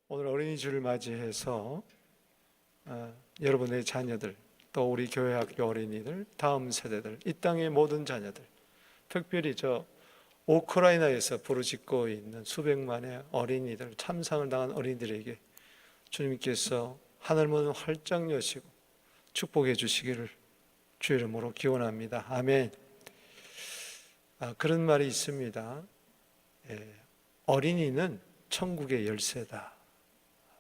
오늘 어린이주를 맞이해서 여러분의 자녀들, 또 우리 교회 학교 어린이들, 다음 세대들, 이 땅의 모든 자녀들, 특별히 저 우크라이나에서 부르짖고 있는 수백만의 어린이들, 참상을 당한 어린이들에게 주님께서 하늘문을 활짝 여시고 축복해 주시기를 주 이름으로 기원합니다. 아멘. 그런 말이 있습니다. 어린이는 천국의 열쇠다.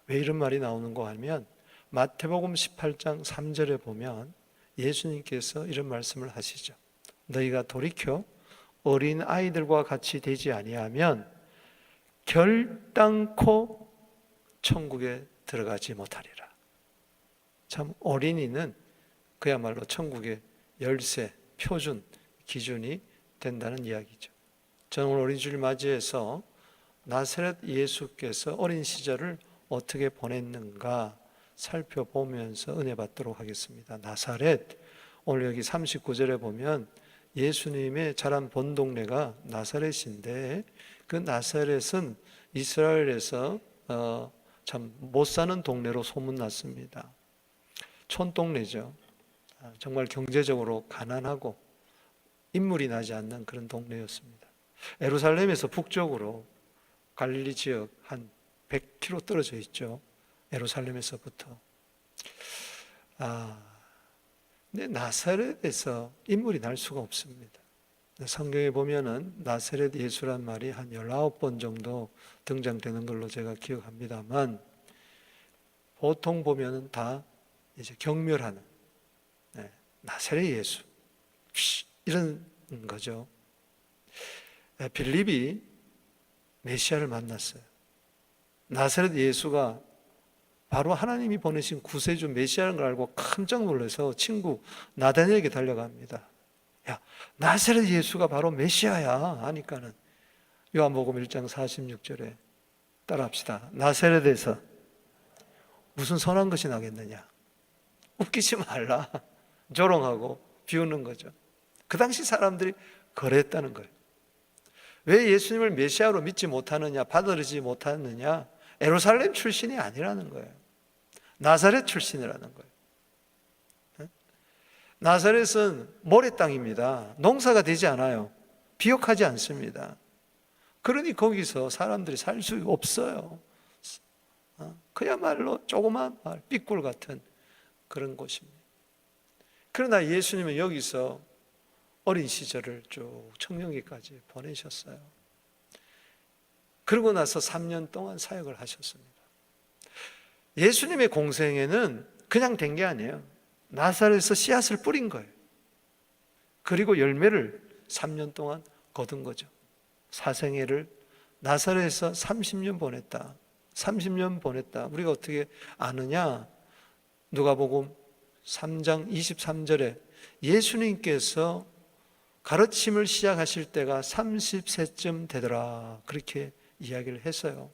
왜 이런 말이 나오는가 하면 마태복음 18장 3절에 보면 예수님께서 이런 말씀을 하시죠. 너희가 돌이켜 어린 아이들과 같이 되지 아니하면 결단코 천국에 들어가지 못하리라. 참 어린이는 그야말로 천국의 열쇠, 표준, 기준이 된다는 이야기죠. 저는 오늘 어린이주를 맞이해서 나사렛 예수께서 어린 시절을 어떻게 보냈는가 살펴보면서 은혜 받도록 하겠습니다. 나사렛, 오늘 여기 39절에 보면 예수님의 자란 본 동네가 나사렛인데 그 나사렛은 이스라엘에서 참 못 사는 동네로 소문났습니다. 촌동네죠. 정말 경제적으로 가난하고 인물이 나지 않는 그런 동네였습니다. 예루살렘에서 북쪽으로 갈릴리 지역 한 100km 떨어져 있죠. 예루살렘에서부터. 근데 나사렛에서 인물이 날 수가 없습니다. 성경에 보면은 나사렛 예수란 말이 한 19번 정도 등장되는 걸로 제가 기억합니다만 보통 보면은 다 이제 경멸하는 나사렛 예수 이런 거죠. 빌립이 메시아를 만났어요. 나사렛 예수가 바로 하나님이 보내신 구세주 메시아라는 걸 알고 깜짝 놀라서 친구 나다니엘에게 달려갑니다. 야, 나사렛 예수가 바로 메시아야 하니까는 요한복음 1장 46절에 따라합시다. 나사렛에서 무슨 선한 것이 나겠느냐? 웃기지 말라. 조롱하고 비웃는 거죠. 그 당시 사람들이 그랬다는 거예요. 왜 예수님을 메시아로 믿지 못하느냐, 받아들이지 못하느냐? 예루살렘 출신이 아니라는 거예요. 나사렛 출신이라는 거예요. 나사렛은 모래 땅입니다. 농사가 되지 않아요. 비옥하지 않습니다. 그러니 거기서 사람들이 살 수 없어요. 그야말로 조그만 마을, 삐꿀 같은 그런 곳입니다. 그러나 예수님은 여기서 어린 시절을 쭉 청년기까지 보내셨어요. 그러고 나서 3년 동안 사역을 하셨습니다. 예수님의 공생애는 그냥 된 게 아니에요. 나사렛에서 씨앗을 뿌린 거예요. 그리고 열매를 3년 동안 거둔 거죠. 사생애를 나사렛에서 30년 보냈다. 30년 보냈다. 우리가 어떻게 아느냐? 누가복음 3장 23절에 예수님께서 가르침을 시작하실 때가 30세쯤 되더라. 그렇게 이야기를 했어요.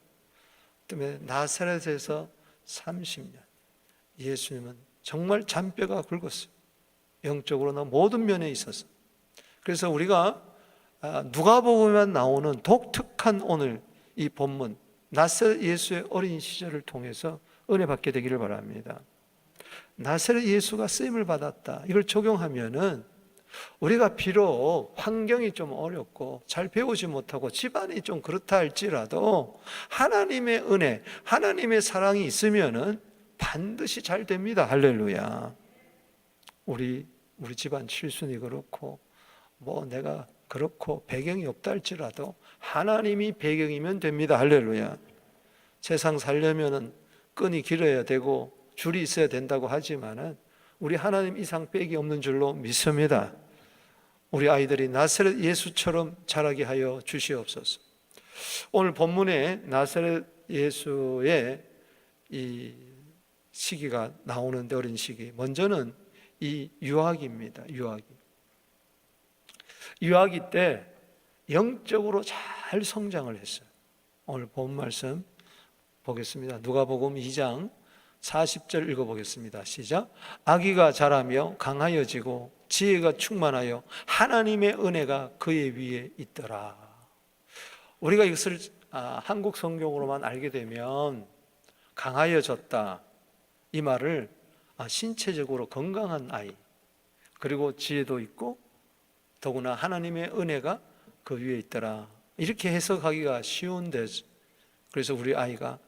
때문에 나사렛에서 30년. 예수님은 정말 잔뼈가 굵었어요. 영적으로나 모든 면에 있어서. 그래서 우리가 누가복음에만 나오는 독특한 오늘 이 본문 나사렛 예수의 어린 시절을 통해서 은혜 받게 되기를 바랍니다. 나사렛 예수가 쓰임을 받았다. 이걸 적용하면은 우리가 비록 환경이 좀 어렵고 잘 배우지 못하고 집안이 좀 그렇다 할지라도 하나님의 은혜, 하나님의 사랑이 있으면은 반드시 잘 됩니다. 할렐루야. 우리 집안 칠순이 그렇고 뭐 내가 그렇고 배경이 없다 할지라도 하나님이 배경이면 됩니다. 할렐루야. 세상 살려면은 끈이 길어야 되고 줄이 있어야 된다고 하지만은 우리 하나님 이상 빽이 없는 줄로 믿습니다. 우리 아이들이 나사렛 예수처럼 자라게 하여 주시옵소서. 오늘 본문에 나사렛 예수의 이 시기가 나오는데 어린 시기. 먼저는 이 유아기입니다. 유아기 때 영적으로 잘 성장을 했어요. 오늘 본 말씀 보겠습니다. 누가복음 2장 40절 읽어보겠습니다. 시작. 아기가 자라며 강하여지고 지혜가 충만하여 하나님의 은혜가 그의 위에 있더라. 우리가 이것을 한국 성경으로만 알게 되면 강하여졌다. 이 말을 신체적으로 건강한 아이, 그리고 지혜도 있고 더구나 하나님의 은혜가 그 위에 있더라, 이렇게 해석하기가 쉬운데, 그래서 우리 아이가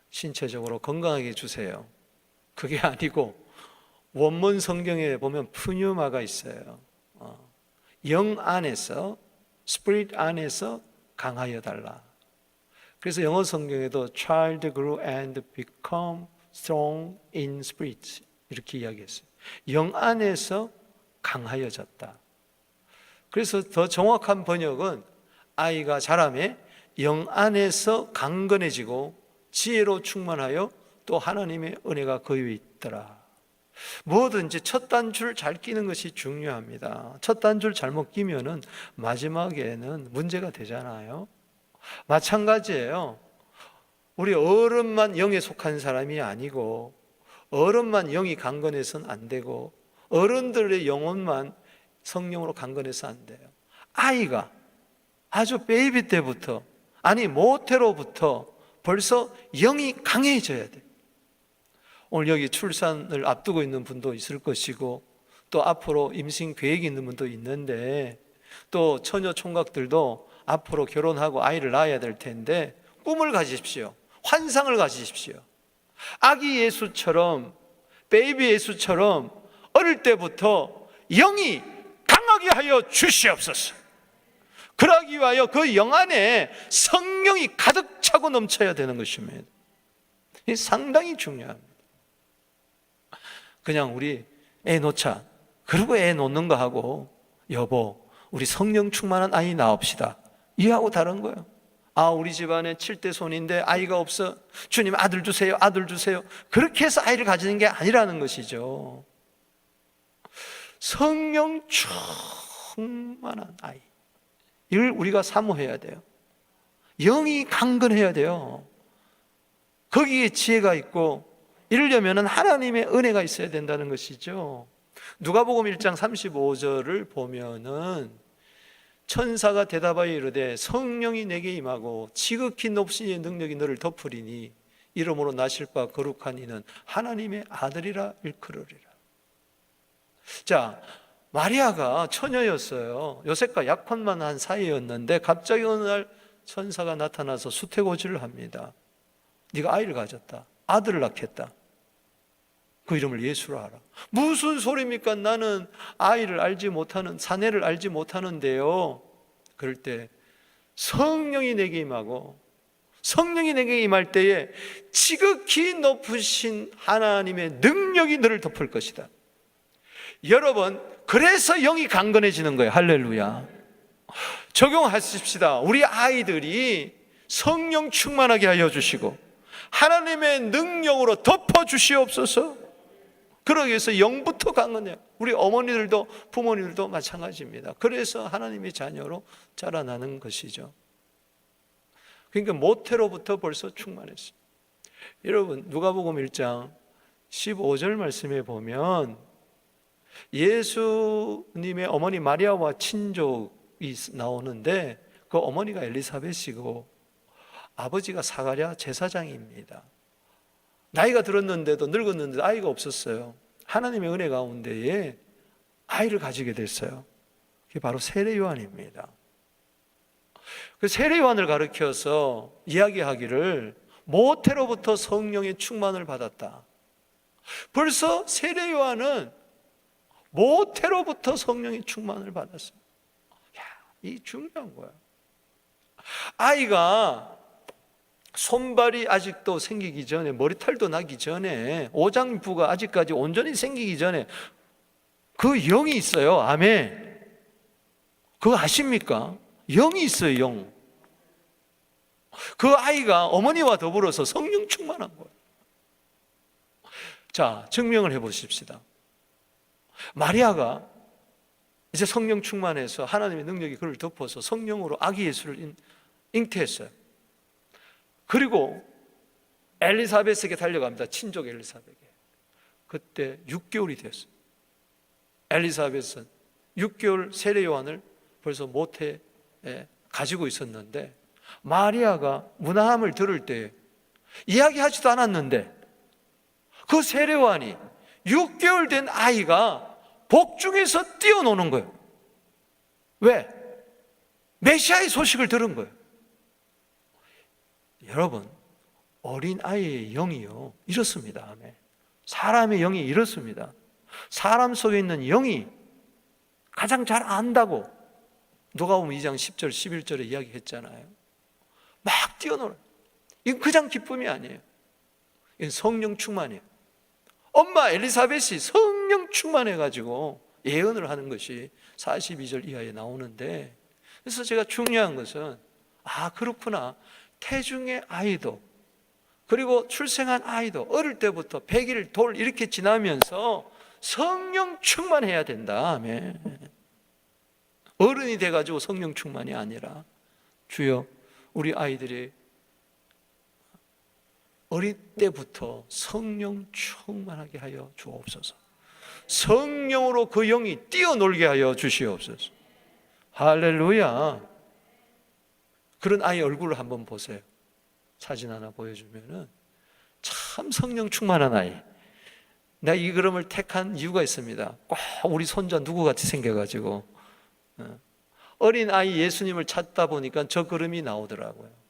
신체적으로 건강하게 해주세요. 그게 아니고 원문 성경에 보면 푸뉴마가 있어요. 영 안에서, 스피릿 안에서 강하여 달라. 그래서 영어 성경에도 child grew and become strong in spirit 이렇게 이야기했어요. 영 안에서 강하여졌다. 그래서 더 정확한 번역은 아이가 자라매 영 안에서 강건해지고 지혜로 충만하여 또 하나님의 은혜가 그 위에 있더라. 뭐든지 첫 단추를 잘 끼는 것이 중요합니다. 첫 단추를 잘못 끼면은 마지막에는 문제가 되잖아요. 마찬가지예요. 우리 어른만 영에 속한 사람이 아니고, 어른만 영이 강건해서는 안 되고, 어른들의 영혼만 성령으로 강건해서 안 돼요. 아이가 아주 베이비 때부터, 아니 모태로부터 벌써 영이 강해져야 돼요. 오늘 여기 출산을 앞두고 있는 분도 있을 것이고, 또 앞으로 임신 계획이 있는 분도 있는데, 또 처녀 총각들도 앞으로 결혼하고 아이를 낳아야 될 텐데 꿈을 가지십시오. 환상을 가지십시오. 아기 예수처럼, 베이비 예수처럼 어릴 때부터 영이 강하게 하여 주시옵소서. 그러기 위하여 그 영 안에 성령이 가득 차고 넘쳐야 되는 것입니다. 이 상당히 중요합니다. 그냥 우리 애 놓자, 그리고 애 놓는 거 하고, 여보 우리 성령 충만한 아이 낳읍시다, 이하고 다른 거예요. 우리 집안에 7대 손인데 아이가 없어, 주님 아들 주세요, 아들 주세요, 그렇게 해서 아이를 가지는 게 아니라는 것이죠. 성령 충만한 아이, 이걸 우리가 사모해야 돼요. 영이 강건해야 돼요. 거기에 지혜가 있고, 이러려면 하나님의 은혜가 있어야 된다는 것이죠. 누가복음 1장 35절을 보면은 천사가 대답하여 이르되 성령이 내게 임하고 지극히 높으신 이의 능력이 너를 덮으리니 이름으로 나실 바 거룩한 이는 하나님의 아들이라 일컬으리라. 자, 마리아가 처녀였어요. 요셉과 약혼만 한 사이였는데 갑자기 어느 날 천사가 나타나서 수태고지를 합니다. 네가 아이를 가졌다, 아들을 낳겠다, 그 이름을 예수로 하라. 무슨 소리입니까? 나는 아이를 알지 못하는, 사내를 알지 못하는데요. 그럴 때 성령이 내게 임하고, 성령이 내게 임할 때에 지극히 높으신 하나님의 능력이 너를 덮을 것이다. 여러분, 그래서 영이 강건해지는 거예요. 할렐루야. 적용하십시다. 우리 아이들이 성령 충만하게 하여 주시고 하나님의 능력으로 덮어 주시옵소서. 그러기 위해서 영부터 강건해요. 우리 어머니들도 부모님들도 마찬가지입니다. 그래서 하나님의 자녀로 자라나는 것이죠. 그러니까 모태로부터 벌써 충만했어요. 여러분, 누가복음 1장 15절 말씀에 보면 예수님의 어머니 마리아와 친족이 나오는데, 그 어머니가 엘리사벳이고 아버지가 사가랴 제사장입니다. 나이가 들었는데도, 늙었는데도 아이가 없었어요. 하나님의 은혜 가운데에 아이를 가지게 됐어요. 그게 바로 세례 요한입니다. 그 세례 요한을 가르쳐서 이야기하기를 모태로부터 성령의 충만을 받았다. 벌써 세례 요한은 모태로부터 성령의 충만을 받았어요. 이 중요한 거야. 아이가 손발이 아직도 생기기 전에, 머리털도 나기 전에, 오장부가 아직까지 온전히 생기기 전에 그 영이 있어요. 아멘. 그거 아십니까? 영이 있어요. 영. 그 아이가 어머니와 더불어서 성령 충만한 거예요. 자, 증명을 해보십시다. 마리아가 이제 성령 충만해서 하나님의 능력이 그를 덮어서 성령으로 아기 예수를 잉태했어요. 그리고 엘리사벳에게 달려갑니다. 친족 엘리사벳에게. 그때 6개월이 됐어요. 엘리사벳은 6개월 세례 요한을 벌써 모태에 가지고 있었는데, 마리아가 문화함을 들을 때 이야기하지도 않았는데 그 세례요한이 6개월 된 아이가 복중에서 뛰어노는 거예요. 왜? 메시아의 소식을 들은 거예요. 여러분, 어린아이의 영이요 이렇습니다. 아멘. 사람의 영이 이렇습니다. 사람 속에 있는 영이 가장 잘 안다고 누가복음 2장 10절 11절에 이야기했잖아요. 막 뛰어놀아요. 이건 그냥 기쁨이 아니에요. 이건 성령 충만이에요. 엄마 엘리사벳이 성령 충만해가지고 예언을 하는 것이 42절 이하에 나오는데, 그래서 제가 중요한 것은 그렇구나, 태중의 아이도 그리고 출생한 아이도 어릴 때부터 100일 돌 이렇게 지나면서 성령 충만해야 된다. 아멘. 어른이 돼가지고 성령 충만이 아니라, 주여 우리 아이들이 어릴 때부터 성령 충만하게 하여 주옵소서. 성령으로 그 영이 뛰어놀게 하여 주시옵소서. 할렐루야. 그런 아이 얼굴을 한번 보세요. 사진 하나 보여주면은 참 성령 충만한 아이. 내가 이 그림을 택한 이유가 있습니다. 꼭 우리 손자 누구같이 생겨가지고 어린 아이 예수님을 찾다 보니까 저 그림이 나오더라고요.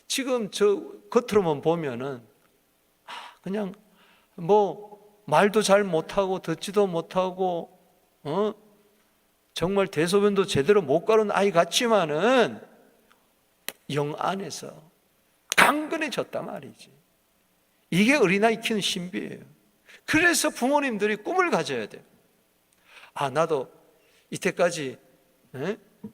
지금 저 겉으로만 보면은 그냥 뭐 말도 잘 못하고 듣지도 못하고 정말 대소변도 제대로 못 가는 아이 같지만은 영 안에서 강건해졌단 말이지. 이게 어린아이 키우는 신비예요. 그래서 부모님들이 꿈을 가져야 돼요. 나도 이때까지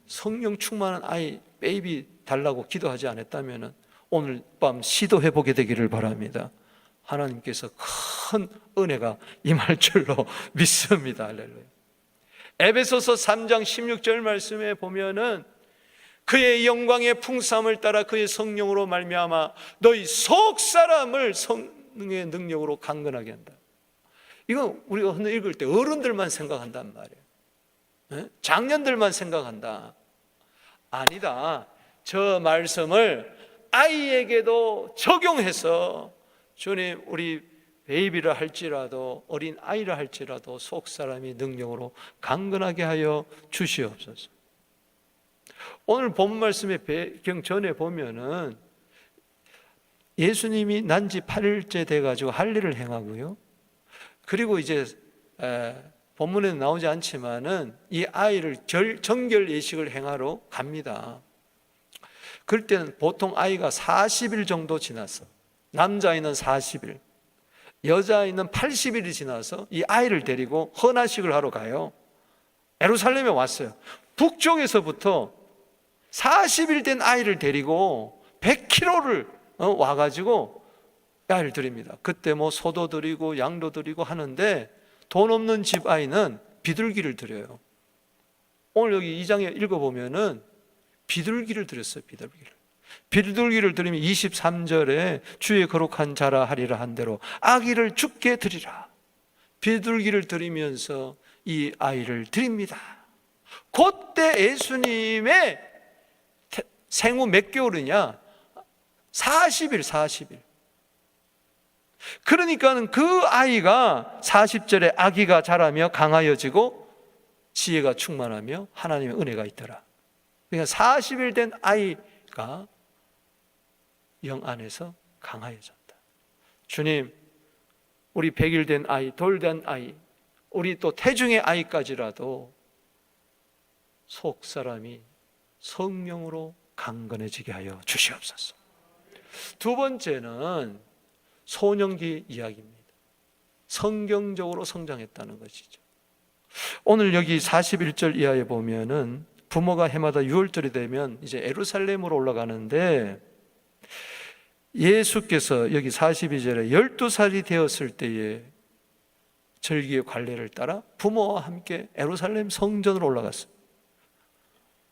성령 충만한 아이, 베이비 달라고 기도하지 않았다면 오늘 밤 시도해보게 되기를 바랍니다. 하나님께서 큰 은혜가 임할 줄로 믿습니다. 할렐루야. 에베소서 3장 16절 말씀에 보면은 그의 영광의 풍성함을 따라 그의 성령으로 말미암아 너희 속 사람을 성령의 능력으로 강건하게 한다. 이건 우리가 흔히 읽을 때 어른들만 생각한단 말이에요. 장년들만 생각한다. 아니다. 저 말씀을 아이에게도 적용해서 주님, 우리 베이비라 할지라도 어린 아이라 할지라도 속 사람이 능력으로 강건하게 하여 주시옵소서. 오늘 본문 말씀의 배경 전에 보면은 예수님이 난지 8일째 돼가지고 할 일을 행하고요. 그리고 이제 본문에는 나오지 않지만은 이 아이를 정결 예식을 행하러 갑니다. 그럴 때는 보통 아이가 40일 정도 지났어. 남자아이는 40일, 여자아이는 80일이 지나서 이 아이를 데리고 헌화식을 하러 가요. 예루살렘에 왔어요. 북쪽에서부터 40일 된 아이를 데리고 100km를 와가지고 아이를 드립니다. 그때 뭐 소도 드리고 양도 드리고 하는데 돈 없는 집 아이는 비둘기를 드려요. 오늘 여기 2장에 읽어보면은 비둘기를 드렸어요. 비둘기를 드리면 23절에 주의 거룩한 자라 하리라 한 대로 아기를 죽게 드리라. 비둘기를 드리면서 이 아이를 드립니다. 그때 예수님의 생후 몇 개월이냐? 40일. 그러니까는 그 아이가 40절에 아기가 자라며 강하여지고 지혜가 충만하며 하나님의 은혜가 있더라. 그러니까 40일 된 아이가 영 안에서 강하여졌다. 주님, 우리 100일 된 아이, 돌 된 아이, 우리 또 태중의 아이까지라도 속 사람이 성령으로 강건해지게 하여 주시옵소서. 두 번째는 소년기 이야기입니다. 성경적으로 성장했다는 것이죠. 오늘 여기 41절 이하에 보면은 부모가 해마다 6월절이 되면 이제 예루살렘으로 올라가는데 예수께서 여기 42절에 12살이 되었을 때에 절기의 관례를 따라 부모와 함께 예루살렘 성전으로 올라갔어요.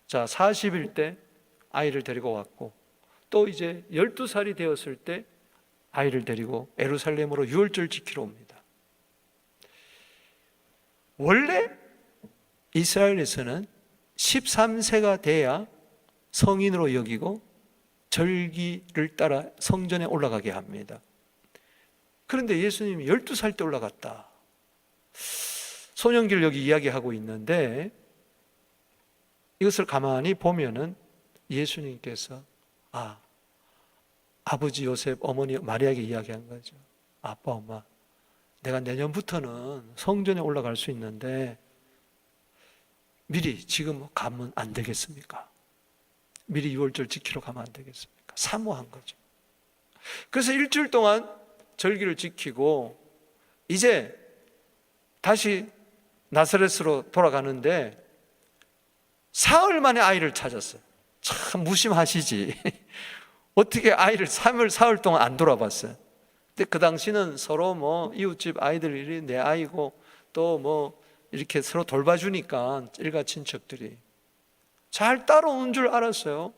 자, 40일 때 아이를 데리고 왔고 또 이제 12살이 되었을 때 아이를 데리고 예루살렘으로 유월절 지키러 옵니다. 원래 이스라엘에서는 13세가 돼야 성인으로 여기고 절기를 따라 성전에 올라가게 합니다. 그런데 예수님이 12살 때 올라갔다. 소년기를 여기 이야기하고 있는데 이것을 가만히 보면은 예수님께서 아버지 요셉, 어머니 마리아에게 이야기한 거죠. 아빠, 엄마, 내가 내년부터는 성전에 올라갈 수 있는데 미리 지금 가면 안 되겠습니까? 미리 유월절 지키러 가면 안 되겠습니까? 사모한 거죠. 그래서 일주일 동안 절기를 지키고 이제 다시 나사렛으로 돌아가는데 사흘 만에 아이를 찾았어요. 참 무심하시지. 어떻게 아이를 사흘 동안 안 돌아봤어요. 근데 그 당시는 서로 이웃집 아이들이 내 아이고 또 이렇게 서로 돌봐주니까 일가 친척들이 잘 따라오는 줄 알았어요.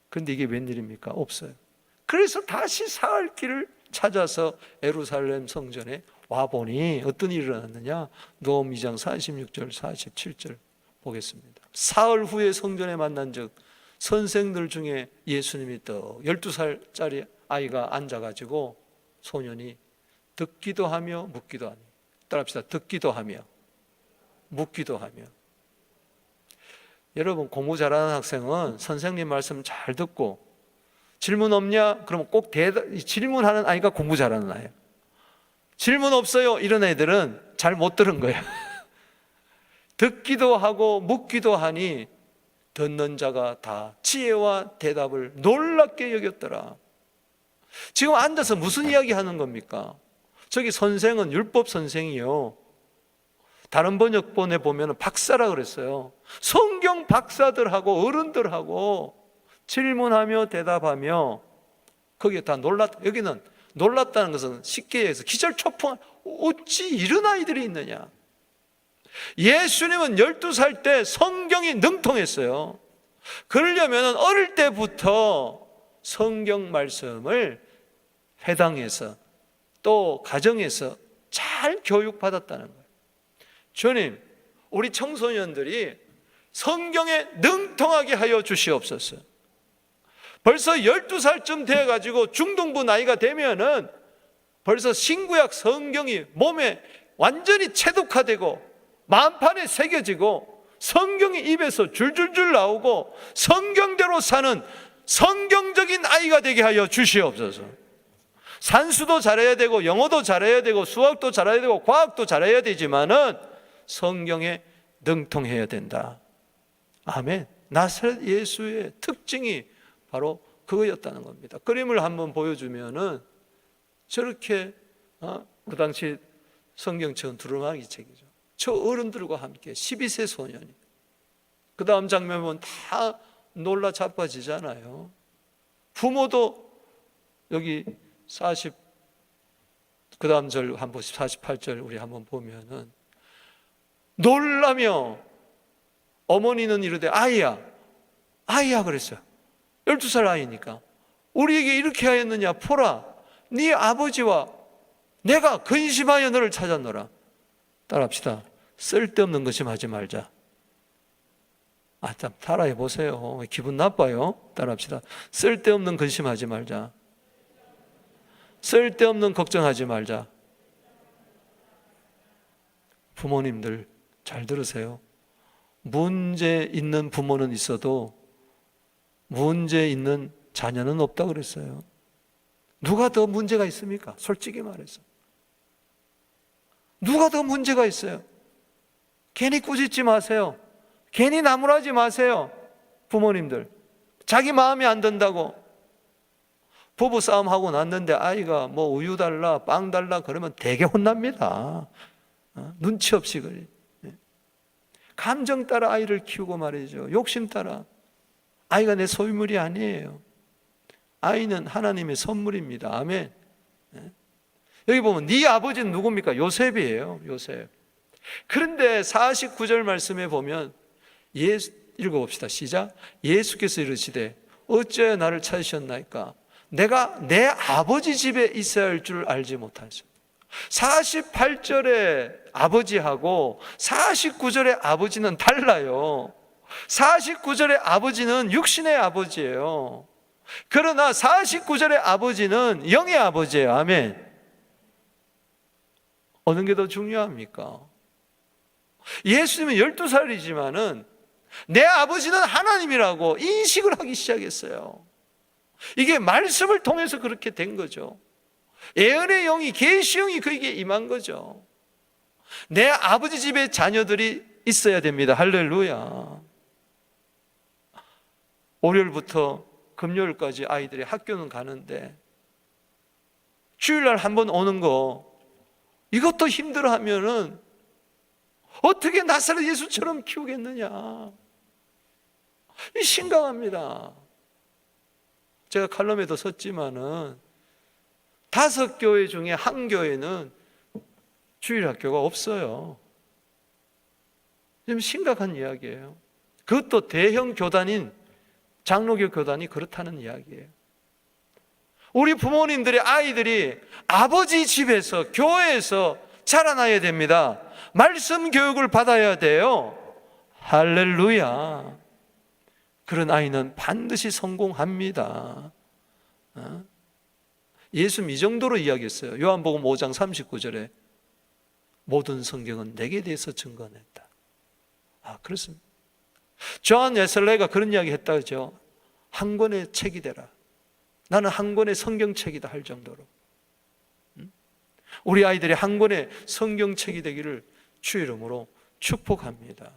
그런데 이게 웬일입니까? 없어요. 그래서 다시 사흘 길을 찾아서 예루살렘 성전에 와보니 어떤 일이 일어났느냐? 누가복음 2장 46절 47절 보겠습니다. 사흘 후에 성전에 만난 적 선생들 중에 예수님이 또 12살짜리 아이가 앉아가지고 소년이 듣기도 하며 묻기도 하니, 따라합시다. 듣기도 하며 묻기도 하며. 여러분, 공부 잘하는 학생은 선생님 말씀 잘 듣고 질문 없냐? 그러면 꼭 질문하는 아이가 공부 잘하는 아이예요. 질문 없어요 이런 애들은 잘 못 들은 거야. 듣기도 하고 묻기도 하니 듣는 자가 다 지혜와 대답을 놀랍게 여겼더라. 지금 앉아서 무슨 이야기 하는 겁니까? 저기 선생은 율법 선생이요, 다른 번역본에 보면 박사라 그랬어요. 성경 박사들하고 어른들하고 질문하며 대답하며 거기에 다 여기는 놀랐다는 것은 쉽게 해서 기절초풍, 어찌 이런 아이들이 있느냐. 예수님은 12살 때 성경이 능통했어요. 그러려면 어릴 때부터 성경 말씀을 회당에서 또 가정에서 잘 교육받았다는 거예요. 주님, 우리 청소년들이 성경에 능통하게 하여 주시옵소서. 벌써 12살쯤 돼가지고 중등부 나이가 되면은 벌써 신구약 성경이 몸에 완전히 체독화되고 만판에 새겨지고 성경이 입에서 줄줄줄 나오고 성경대로 사는 성경적인 아이가 되게 하여 주시옵소서. 산수도 잘해야 되고 영어도 잘해야 되고 수학도 잘해야 되고 과학도 잘해야 되지만은 성경에 능통해야 된다. 아멘. 나사렛 예수의 특징이 바로 그거였다는 겁니다. 그림을 한번 보여주면은 저렇게 그 당시 성경책은 두루마기 책이죠. 저 어른들과 함께 12세 소년이, 그 다음 장면 보면 다 놀라 자빠지잖아요. 부모도 여기 그 다음 절 한번 48절 우리 한번 보면은 놀라며 어머니는 이르되 아이야 그랬어요. 12살 아이니까 우리에게 이렇게 하였느냐, 보라 네 아버지와 내가 근심하여 너를 찾았노라. 따라합시다. 쓸데없는 것임 하지 말자. 참 따라해 보세요. 기분 나빠요. 따라합시다. 쓸데없는 근심하지 말자. 쓸데없는 걱정하지 말자. 부모님들 잘 들으세요. 문제 있는 부모는 있어도 문제 있는 자녀는 없다 그랬어요. 누가 더 문제가 있습니까? 솔직히 말해서 누가 더 문제가 있어요? 괜히 꾸짖지 마세요. 괜히 나무라지 마세요. 부모님들 자기 마음에 안 든다고 부부 싸움하고 났는데 아이가 우유 달라 빵 달라 그러면 되게 혼납니다. 눈치 없이 그래. 감정 따라 아이를 키우고 말이죠. 욕심 따라. 아이가 내 소유물이 아니에요. 아이는 하나님의 선물입니다. 아멘. 여기 보면 네 아버지는 누굽니까? 요셉이에요. 요셉. 그런데 49절 말씀에 보면 읽어봅시다. 시작. 예수께서 이르시되 어찌하여 나를 찾으셨나이까? 내가 내 아버지 집에 있어야 할 줄 알지 못하였습니다. 48절의 아버지하고 49절의 아버지는 달라요. 49절의 아버지는 육신의 아버지예요. 그러나 49절의 아버지는 영의 아버지예요. 아멘. 어느 게 더 중요합니까? 예수님은 12살이지만은 내 아버지는 하나님이라고 인식을 하기 시작했어요. 이게 말씀을 통해서 그렇게 된 거죠. 예언의 영이, 계시 영이 그에게 임한 거죠. 내 아버지 집에 자녀들이 있어야 됩니다. 할렐루야. 월요일부터 금요일까지 아이들이 학교는 가는데 주일날 한번 오는 거 이것도 힘들어하면은 어떻게 나사렛 예수처럼 키우겠느냐. 이 심각합니다. 제가 칼럼에도 썼지만은 5교회 중에 한 교회는 주일 학교가 없어요. 좀 심각한 이야기예요. 그것도 대형 교단인 장로교 교단이 그렇다는 이야기예요. 우리 부모님들의 아이들이 아버지 집에서, 교회에서 자라나야 됩니다. 말씀 교육을 받아야 돼요. 할렐루야. 그런 아이는 반드시 성공합니다. 예수님 이 정도로 이야기했어요. 요한복음 5장 39절에 모든 성경은 내게 대해서 증거했다. 그렇습니다. 존 웨슬레이가 그런 이야기 했다죠. 한 권의 책이 되라. 나는 한 권의 성경책이다 할 정도로. 우리 아이들이 한 권의 성경책이 되기를 주 이름으로 축복합니다.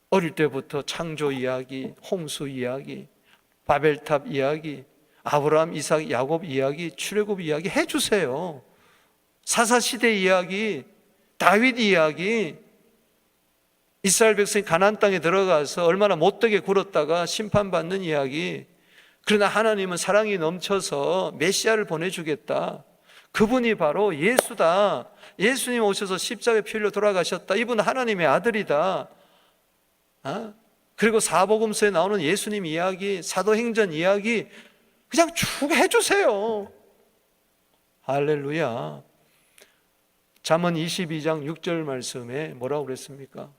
어릴 때부터 창조 이야기, 홍수 이야기, 바벨탑 이야기, 아브라함, 이삭, 야곱 이야기, 출애굽 이야기 해주세요. 사사시대 이야기, 다윗 이야기, 이스라엘 백성이 가나안 땅에 들어가서 얼마나 못되게 굴었다가 심판받는 이야기. 그러나 하나님은 사랑이 넘쳐서 메시아를 보내주겠다. 그분이 바로 예수다. 예수님 오셔서 십자가에 피 흘려 돌아가셨다. 이분은 하나님의 아들이다. 그리고 사복음서에 나오는 예수님 이야기, 사도행전 이야기 그냥 쭉 해주세요. 할렐루야. 잠언 22장 6절 말씀에 뭐라고 그랬습니까?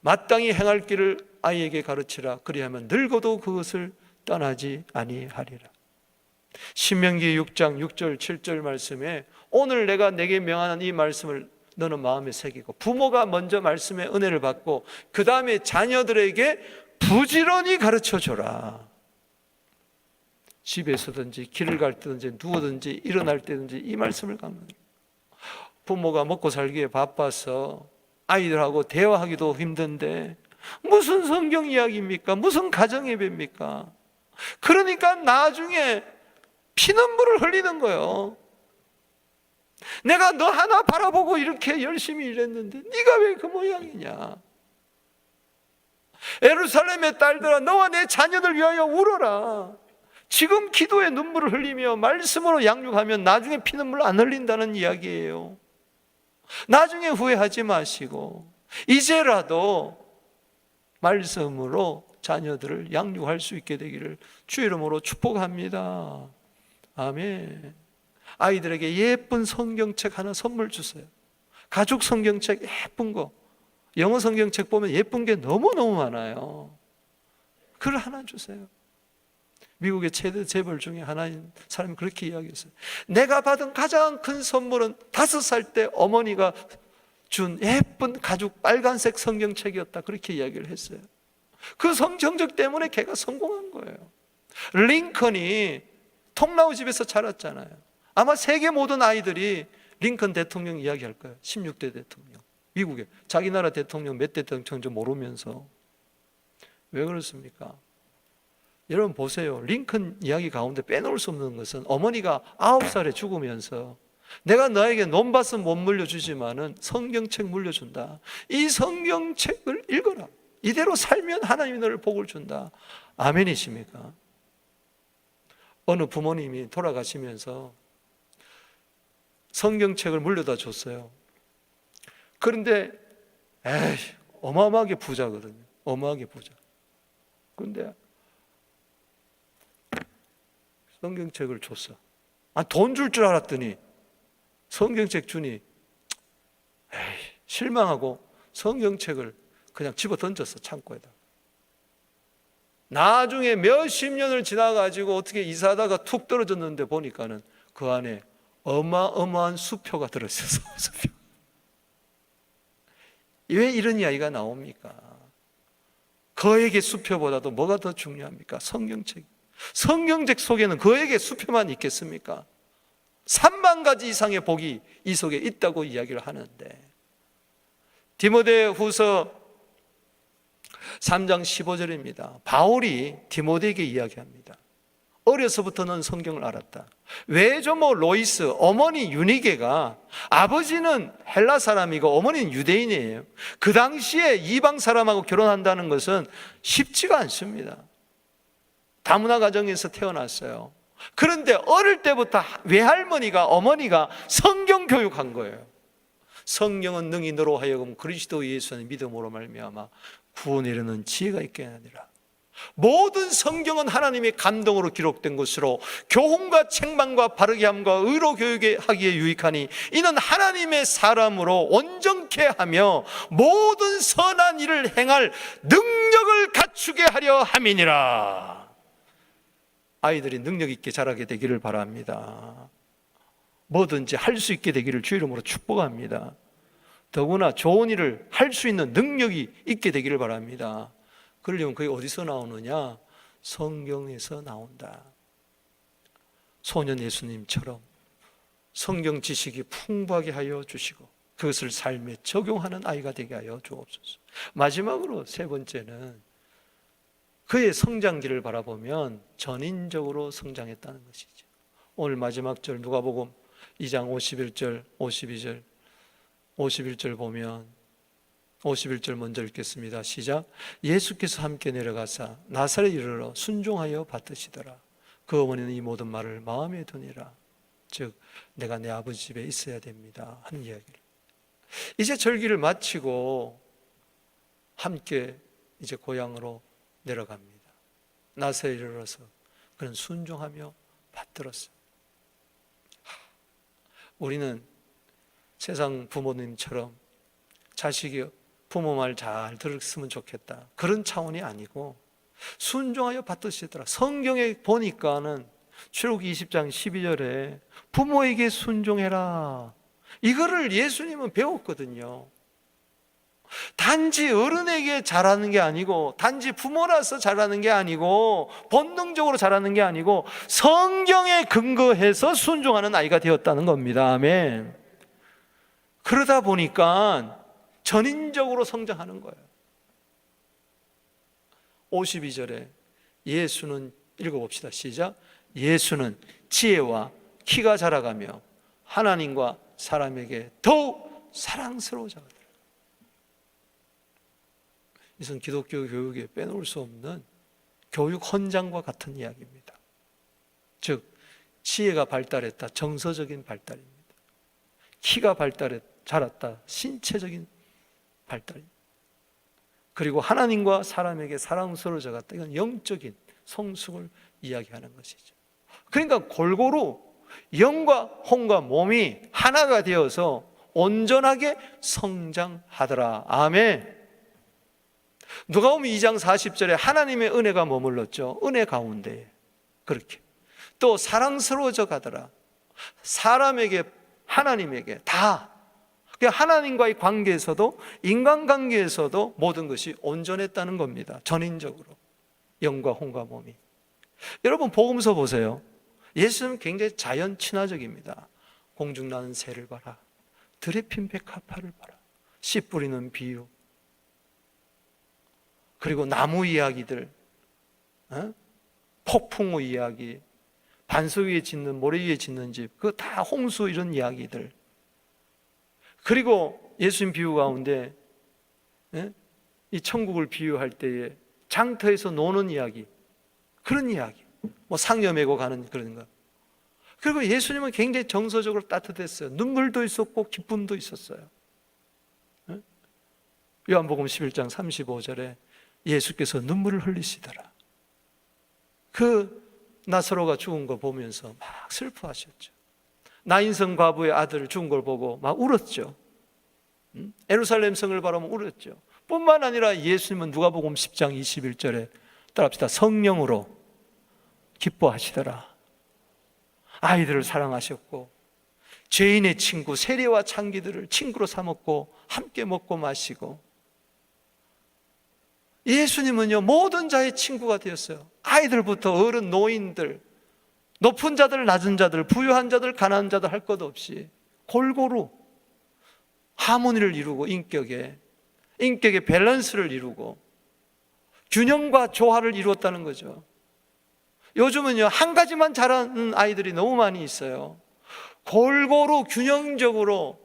마땅히 행할 길을 아이에게 가르치라. 그리하면 늙어도 그것을 떠나지 아니하리라. 신명기 6장 6절 7절 말씀에 오늘 내가 내게 명하는 이 말씀을 너는 마음에 새기고, 부모가 먼저 말씀의 은혜를 받고 그 다음에 자녀들에게 부지런히 가르쳐줘라. 집에서든지 길을 갈 때든지 누워든지 일어날 때든지 이 말씀을 가면, 부모가 먹고 살기에 바빠서 아이들하고 대화하기도 힘든데 무슨 성경 이야기입니까? 무슨 가정 예배입니까? 그러니까 나중에 피눈물을 흘리는 거예요. 내가 너 하나 바라보고 이렇게 열심히 일했는데 네가 왜 그 모양이냐. 예루살렘의 딸들아, 너와 내 자녀들 위하여 울어라. 지금 기도에 눈물을 흘리며 말씀으로 양육하면 나중에 피눈물 안 흘린다는 이야기예요. 나중에 후회하지 마시고 이제라도 말씀으로 자녀들을 양육할 수 있게 되기를 주 이름으로 축복합니다. 아멘. 아이들에게 예쁜 성경책 하나 선물 주세요. 가족 성경책 예쁜 거, 영어 성경책 보면 예쁜 게 너무너무 많아요. 그걸 하나 주세요. 미국의 최대 재벌 중에 하나인 사람이 그렇게 이야기했어요. 내가 받은 가장 큰 선물은 5살 때 어머니가 준 예쁜 가죽 빨간색 성경책이었다. 그렇게 이야기를 했어요. 그 성경책 때문에 걔가 성공한 거예요. 링컨이 통나무 집에서 자랐잖아요. 아마 세계 모든 아이들이 링컨 대통령 이야기할 거예요. 16대 대통령. 미국에 자기 나라 대통령 몇 대 대통령 모르면서. 왜 그렇습니까? 여러분 보세요. 링컨 이야기 가운데 빼놓을 수 없는 것은 어머니가 9살에 죽으면서 내가 너에게 논밭은 못 물려주지만은 성경책 물려준다. 이 성경책을 읽어라. 이대로 살면 하나님이 너를 복을 준다. 아멘이십니까? 어느 부모님이 돌아가시면서 성경책을 물려다 줬어요. 그런데 어마어마하게 부자거든요. 어마어마하게 부자. 그런데 성경책을 줬어. 돈 줄 알았더니 성경책 주니 실망하고 성경책을 그냥 집어 던졌어, 창고에다. 나중에 몇십 년을 지나가지고 어떻게 이사하다가 툭 떨어졌는데 보니까는 그 안에 어마어마한 수표가 들어있어서 수표. 왜 이런 이야기가 나옵니까? 그에게 수표보다도 뭐가 더 중요합니까? 성경책. 성경책 속에는 그에게 수표만 있겠습니까? 3만 가지 이상의 복이 이 속에 있다고 이야기를 하는데, 디모데후서 3장 15절입니다. 바울이 디모데에게 이야기합니다. 어려서부터는 성경을 알았다. 외조모 로이스, 어머니 유니게가, 아버지는 헬라 사람이고 어머니는 유대인이에요. 그 당시에 이방 사람하고 결혼한다는 것은 쉽지가 않습니다. 다문화 가정에서 태어났어요. 그런데 어릴 때부터 외할머니가, 어머니가 성경 교육한 거예요. 성경은 능히 너로 하여금 그리스도 예수의 믿음으로 말미암아 구원에 이르는 지혜가 있게 하느니라. 모든 성경은 하나님의 감동으로 기록된 것으로 교훈과 책망과 바르게 함과 의로 교육에 하기에 유익하니 이는 하나님의 사람으로 온전케 하며 모든 선한 일을 행할 능력을 갖추게 하려 함이니라. 아이들이 능력 있게 자라게 되기를 바랍니다. 뭐든지 할 수 있게 되기를 주 이름으로 축복합니다. 더구나 좋은 일을 할 수 있는 능력이 있게 되기를 바랍니다. 그러려면 그게 어디서 나오느냐? 성경에서 나온다. 소년 예수님처럼 성경 지식이 풍부하게 하여 주시고 그것을 삶에 적용하는 아이가 되게 하여 주옵소서. 마지막으로 세 번째는 그의 성장기를 바라보면 전인적으로 성장했다는 것이죠. 오늘 마지막 절 누가복음 2장 51절, 52절, 51절 보면 51절 먼저 읽겠습니다. 시작. 예수께서 함께 내려가사 나사렛에 이르러 순종하여 받으시더라. 그 어머니는 이 모든 말을 마음에 두니라. 즉 내가 내 아버지 집에 있어야 됩니다 하는 이야기를. 이제 절기를 마치고 함께 이제 고향으로 내려갑니다. 나사렛에 이르러서 그는 순종하며 받들었어요. 우리는 세상 부모님처럼 자식이 부모 말 잘 들었으면 좋겠다, 그런 차원이 아니고 순종하여 받으시더라. 성경에 보니까는 출애굽기 20장 12절에 부모에게 순종해라, 이거를 예수님은 배웠거든요. 단지 어른에게 잘하는 게 아니고, 단지 부모라서 잘하는 게 아니고, 본능적으로 잘하는 게 아니고 성경에 근거해서 순종하는 아이가 되었다는 겁니다. 아멘. 그러다 보니까 전인적으로 성장하는 거예요. 52절에 예수는, 읽어봅시다. 시작. 예수는 지혜와 키가 자라가며 하나님과 사람에게 더욱 사랑스러워져가더라. 이것은 기독교 교육에 빼놓을 수 없는 교육 헌장과 같은 이야기입니다. 즉 지혜가 발달했다, 정서적인 발달입니다. 키가 자랐다, 신체적인 발달입니다. 그리고 하나님과 사람에게 사랑스러워져 갔다, 이건 영적인 성숙을 이야기하는 것이죠. 그러니까 골고루 영과 혼과 몸이 하나가 되어서 온전하게 성장하더라. 아멘. 누가복음 2장 40절에 하나님의 은혜가 머물렀죠. 은혜 가운데 그렇게 또 사랑스러워져 가더라. 사람에게, 하나님에게 다, 하나님과의 관계에서도 인간관계에서도 모든 것이 온전했다는 겁니다. 전인적으로 영과 혼과 몸이. 여러분 복음서 보세요. 예수는 굉장히 자연 친화적입니다. 공중나는 새를 봐라, 들에 핀 백합화를 봐라, 씨 뿌리는 비유, 그리고 나무 이야기들, 폭풍우 이야기, 반석 위에 짓는, 모래 위에 짓는 집, 그거 다 홍수 이런 이야기들. 그리고 예수님 비유 가운데 이 천국을 비유할 때에 장터에서 노는 이야기, 그런 이야기, 뭐 상여 메고 가는 그런 거. 그리고 예수님은 굉장히 정서적으로 따뜻했어요. 눈물도 있었고 기쁨도 있었어요. 요한복음 11장 35절에 예수께서 눈물을 흘리시더라. 그 나사로가 죽은 거 보면서 막 슬퍼하셨죠. 나인성 과부의 아들 죽은 걸 보고 막 울었죠. 예루살렘 성을 바라보며 울었죠. 뿐만 아니라 예수님은 누가복음 10장 21절에 따라합시다. 성령으로 기뻐하시더라. 아이들을 사랑하셨고 죄인의 친구 세리와 창기들을 친구로 삼았고 함께 먹고 마시고, 예수님은요 모든 자의 친구가 되었어요. 아이들부터 어른, 노인들, 높은 자들, 낮은 자들, 부유한 자들, 가난한 자들 할 것 없이 골고루 하모니를 이루고 인격의 밸런스를 이루고 균형과 조화를 이루었다는 거죠. 요즘은요 한 가지만 잘하는 아이들이 너무 많이 있어요. 골고루 균형적으로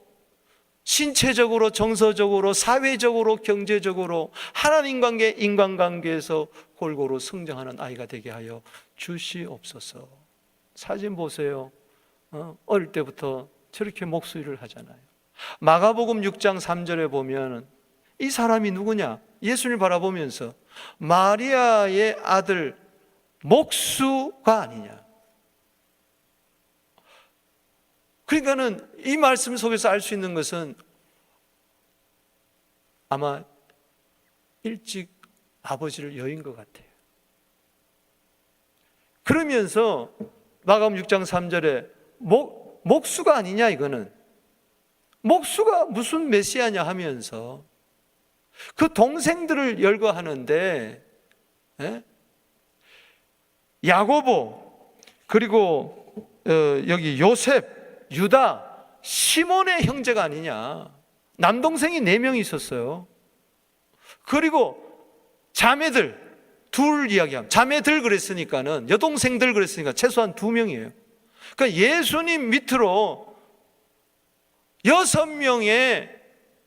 신체적으로, 정서적으로, 사회적으로, 경제적으로 하나님 관계, 인간관계에서 골고루 성장하는 아이가 되게 하여 주시옵소서. 사진 보세요. 어릴 때부터 저렇게 목소리를 하잖아요. 마가복음 6장 3절에 보면 이 사람이 누구냐? 예수님을 바라보면서 마리아의 아들 목수가 아니냐. 그러니까는 이 말씀 속에서 알 수 있는 것은 아마 일찍 아버지를 여인 것 같아요. 그러면서 마가복음 6장 3절에 목수가 아니냐, 이거는 목수가 무슨 메시아냐 하면서 그 동생들을 열거하는데, 야고보, 그리고 여기 요셉, 유다, 시몬의 형제가 아니냐. 남동생이 4명이 있었어요. 그리고 자매들 둘 이야기합니다. 자매들 그랬으니까는, 여동생들 그랬으니까 최소한 2명이에요. 그러니까 예수님 밑으로 6명의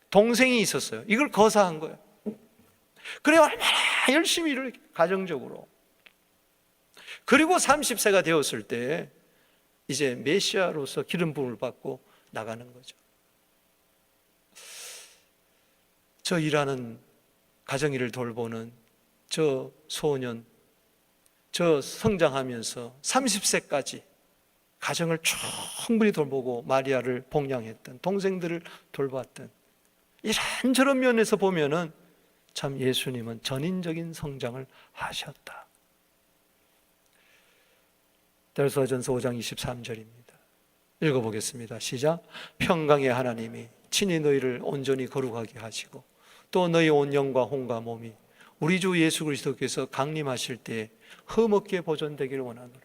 동생이 있었어요. 이걸 거사한 거예요. 그래 얼마나 열심히 일을 가정적으로. 그리고 30세가 되었을 때 이제 메시아로서 기름 부음을 받고 나가는 거죠. 저 일하는 가정일을 돌보는 저 소년, 저 성장하면서 30세까지 가정을 충분히 돌보고 마리아를 봉양했던, 동생들을 돌봤던 이런저런 면에서 보면은 참 예수님은 전인적인 성장을 하셨다. 데살로니가전서 5장 23절입니다. 읽어보겠습니다. 시작. 평강의 하나님이 친히 너희를 온전히 거룩하게 하시고 또 너희 온 영과 혼과 몸이 우리 주 예수 그리스도께서 강림하실 때에 흠없게 보존되기를 원하노라.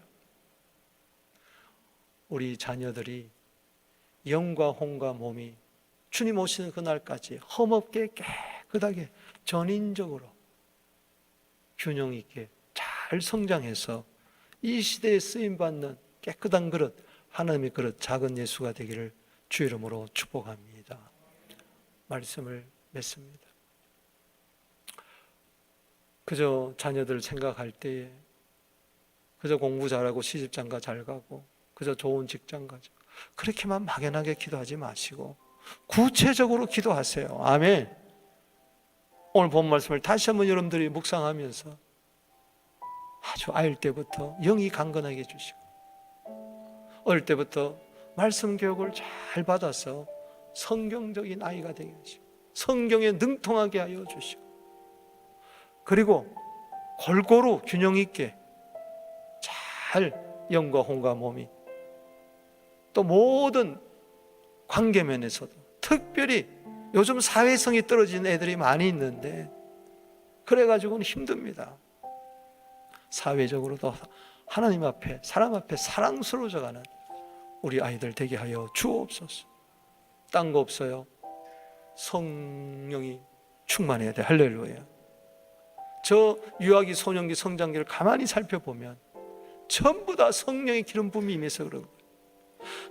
우리 자녀들이 영과 혼과 몸이 주님 오시는 그날까지 흠없게 깨끗하게 전인적으로 균형 있게 잘 성장해서 이 시대에 쓰임받는 깨끗한 그릇, 하나님의 그릇, 작은 예수가 되기를 주 이름으로 축복합니다. 말씀을 맺습니다. 그저 자녀들 생각할 때에 그저 공부 잘하고 시집장가 잘 가고 그저 좋은 직장 가지고 그렇게만 막연하게 기도하지 마시고 구체적으로 기도하세요. 아멘. 오늘 본 말씀을 다시 한번 여러분들이 묵상하면서 아주 아일 때부터 영이 강건하게 해주시고 어릴 때부터 말씀 교육을 잘 받아서 성경적인 아이가 되게 하시고 성경에 능통하게 하여 주시고 그리고 골고루 균형 있게 잘 영과 혼과 몸이 또 모든 관계면에서도 특별히 요즘 사회성이 떨어진 애들이 많이 있는데 그래가지고는 힘듭니다. 사회적으로도 하나님 앞에 사람 앞에 사랑스러워져가는 우리 아이들 되게 하여 주옵소서. 딴 거 없어요. 성령이 충만해야 돼. 할렐루야. 저 유아기, 소년기, 성장기를 가만히 살펴보면 전부 다 성령의 기름 부음이 임해서 그런 거예요.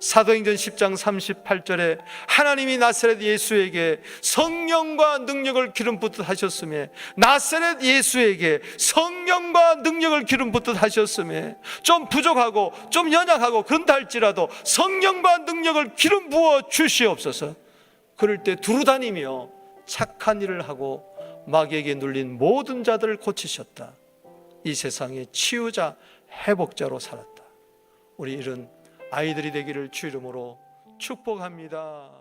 사도행전 10장 38절에 하나님이 나사렛 예수에게 성령과 능력을 기름 붓듯 하셨음에 나사렛 예수에게 성령과 능력을 기름 붓듯 하셨음에 좀 부족하고 좀 연약하고 그런다 할지라도 성령과 능력을 기름 부어 주시옵소서. 그럴 때 두루다니며 착한 일을 하고 마귀에게 눌린 모든 자들을 고치셨다. 이 세상의 치유자, 회복자로 살았다. 우리 이런 아이들이 되기를 주 이름으로 축복합니다.